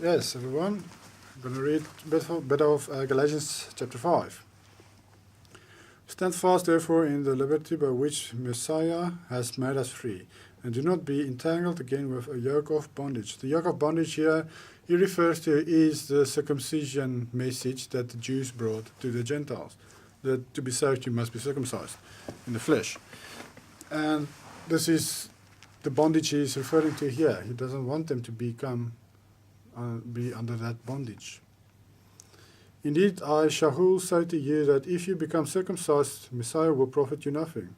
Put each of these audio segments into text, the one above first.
Yes, everyone. I'm going to read a bit of Galatians chapter 5. Stand fast, therefore, in the liberty by which Messiah has made us free, and do not be entangled again with a yoke of bondage. The yoke of bondage here he refers to is the circumcision message that the Jews brought to the Gentiles. That to be saved you must be circumcised in the flesh. And this is the bondage he is referring to here. He doesn't want them to be under that bondage. Indeed, I, Shaul, say to you that if you become circumcised, Messiah will profit you nothing.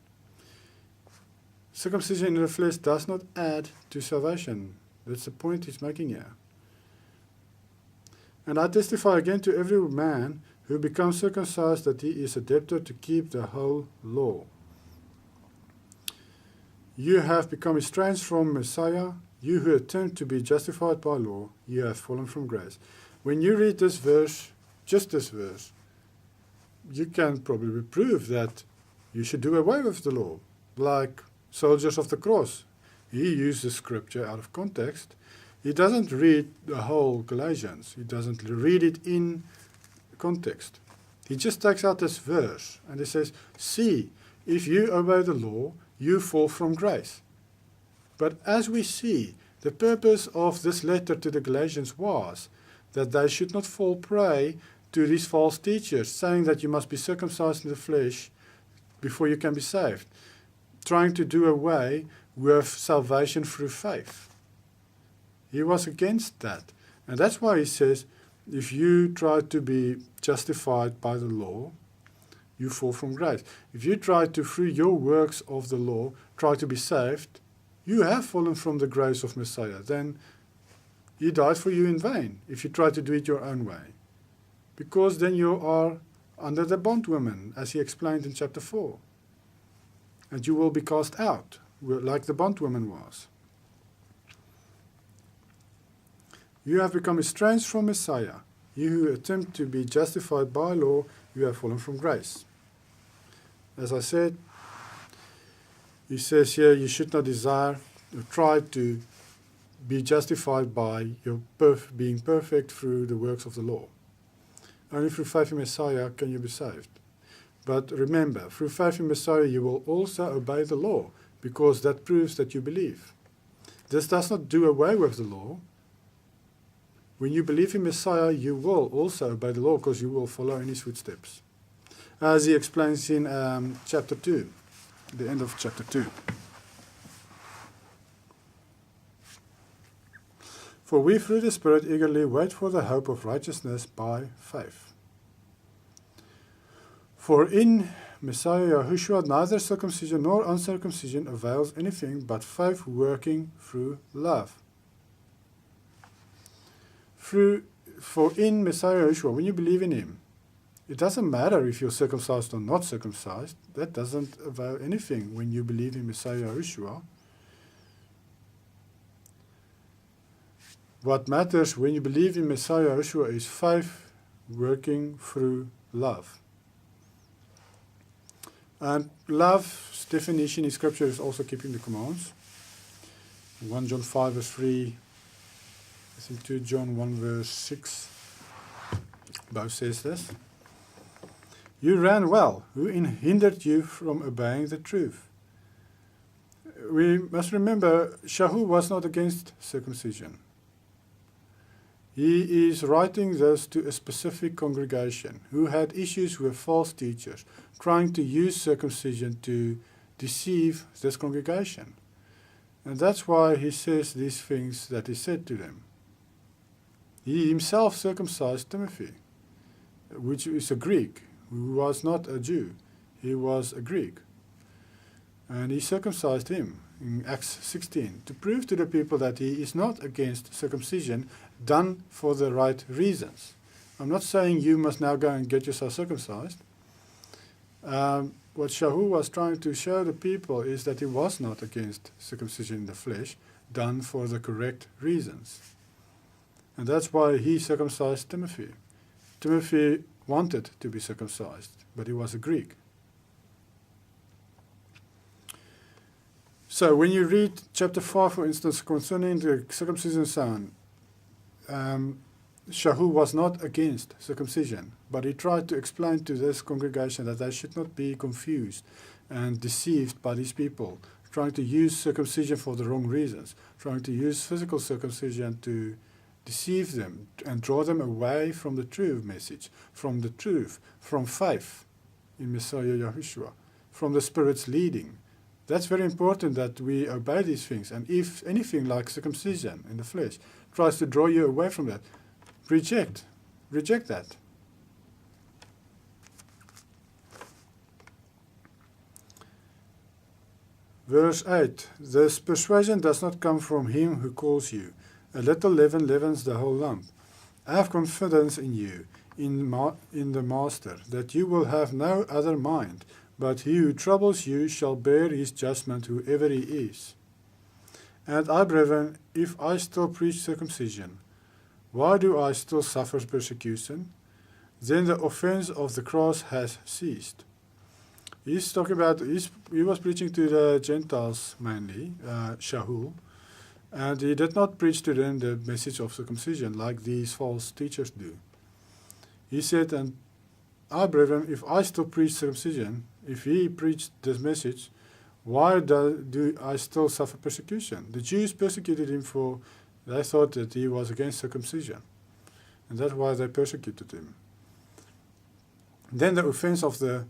Circumcision in the flesh does not add to salvation. That's the point he's making here. And I testify again to every man who becomes circumcised that he is a debtor to keep the whole law. You have become estranged from Messiah. You who attempt to be justified by law, you have fallen from grace. When you read this verse, just this verse, you can probably prove that you should do away with the law, like soldiers of the cross. He uses scripture out of context. He doesn't read the whole Galatians. He doesn't read it in context. He just takes out this verse and he says, see, if you obey the law, you fall from grace. But as we see, the purpose of this letter to the Galatians was that they should not fall prey to these false teachers, saying that you must be circumcised in the flesh before you can be saved, trying to do away with salvation through faith. He was against that. And that's why he says, if you try to be justified by the law, you fall from grace. If you try to, through your works of the law, try to be saved, you have fallen from the grace of Messiah. Then he died for you in vain if you try to do it your own way. Because then you are under the bondwoman, as he explained in chapter 4. And you will be cast out, like the bondwoman was. You have become estranged from Messiah. You who attempt to be justified by law, you have fallen from grace. As I said, he says here, you should not desire or try to be justified by your being perfect through the works of the law. Only through faith in Messiah can you be saved. But remember, through faith in Messiah you will also obey the law, because that proves that you believe. This does not do away with the law. When you believe in Messiah, you will also obey the law, because you will follow in his footsteps. As he explains in chapter 2, the end of chapter 2. For we through the Spirit eagerly wait for the hope of righteousness by faith. For in Messiah Yahushua neither circumcision nor uncircumcision avails anything but faith working through love. For in Messiah Yahushua, when you believe in him, it doesn't matter if you're circumcised or not circumcised. That doesn't avail anything when you believe in Messiah Yahushua. What matters when you believe in Messiah Yahushua is faith working through love. And love's definition in Scripture is also keeping the commands. 1 John 5 verse 3, I think 2 John 1 verse 6, both says this. You ran well. Who hindered you from obeying the truth? We must remember, Shaul was not against circumcision. He is writing this to a specific congregation who had issues with false teachers, trying to use circumcision to deceive this congregation. And that's why he says these things that he said to them. He himself circumcised Timothy, which is a Greek, who was not a Jew. He was a Greek. And he circumcised him in Acts 16 to prove to the people that he is not against circumcision done for the right reasons. I'm not saying you must now go and get yourself circumcised. What Shaul was trying to show the people is that he was not against circumcision in the flesh done for the correct reasons. And that's why he circumcised Timothy. Timothy wanted to be circumcised, but he was a Greek. So when you read chapter 5, for instance, concerning the circumcision son, Shaul was not against circumcision, but he tried to explain to this congregation that they should not be confused and deceived by these people, trying to use circumcision for the wrong reasons, trying to use physical circumcision to deceive them and draw them away from the true message, from the truth, from faith in Messiah Yahushua, from the Spirit's leading. That's very important that we obey these things. And if anything like circumcision in the flesh tries to draw you away from that, reject that. Verse 8, this persuasion does not come from him who calls you. A little leaven leavens the whole lump. I have confidence in you, in the Master, that you will have no other mind, but he who troubles you shall bear his judgment, whoever he is. And I, brethren, if I still preach circumcision, why do I still suffer persecution? Then the offense of the cross has ceased. He's talking about, he was preaching to the Gentiles mainly, Shaul, and he did not preach to them the message of circumcision like these false teachers do. He said, and I, brethren, if I still preach circumcision, if he preached this message, why do I still suffer persecution? The Jews persecuted him for, they thought that he was against circumcision, and that's why they persecuted him. Then the offense of the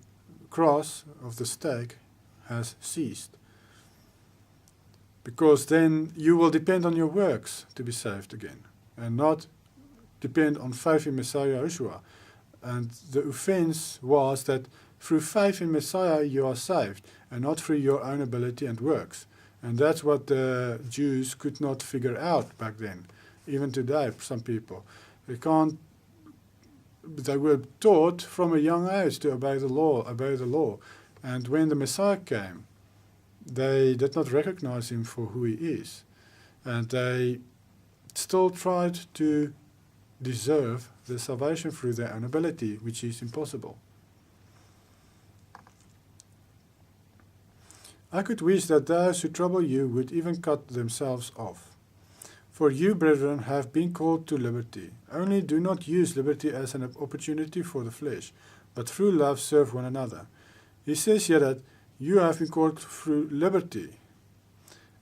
cross, of the stake, has ceased. Because then you will depend on your works to be saved again, and not depend on faith in Messiah Yahushua. And the offense was that through faith in Messiah you are saved, and not through your own ability and works. And that's what the Jews could not figure out back then. Even today, some people. They were taught from a young age to obey the law. And when the Messiah came, they did not recognize him for who he is. And they still tried to deserve the salvation through their own ability, which is impossible. I could wish that those who trouble you would even cut themselves off. For you, brethren, have been called to liberty. Only do not use liberty as an opportunity for the flesh, but through love serve one another. He says here that you have been called through liberty.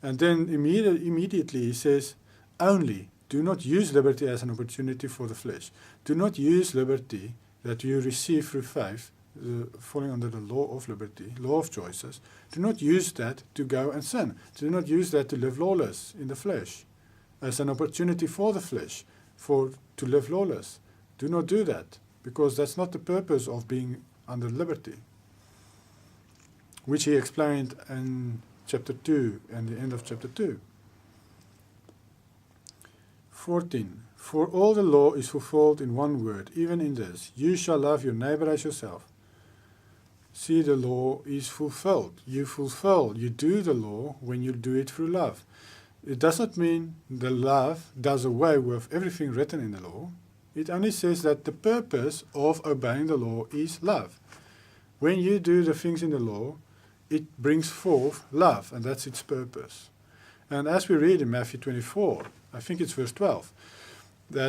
And then immediately he says, only do not use liberty as an opportunity for the flesh. Do not use liberty that you receive through faith, falling under the law of liberty, law of choices. Do not use that to go and sin. Do not use that to live lawless in the flesh, as an opportunity for the flesh, to live lawless. Do not do that, because that's not the purpose of being under liberty, which he explained in chapter 2 and the end of chapter 2. 14. For all the law is fulfilled in one word, even in this, you shall love your neighbor as yourself. See, the law is fulfilled. You do the law when you do it through love. It does not mean the love does away with everything written in the law. It only says that the purpose of obeying the law is love. When you do the things in the law, it brings forth love, and that's its purpose. And as we read in Matthew 24, I think it's verse 12,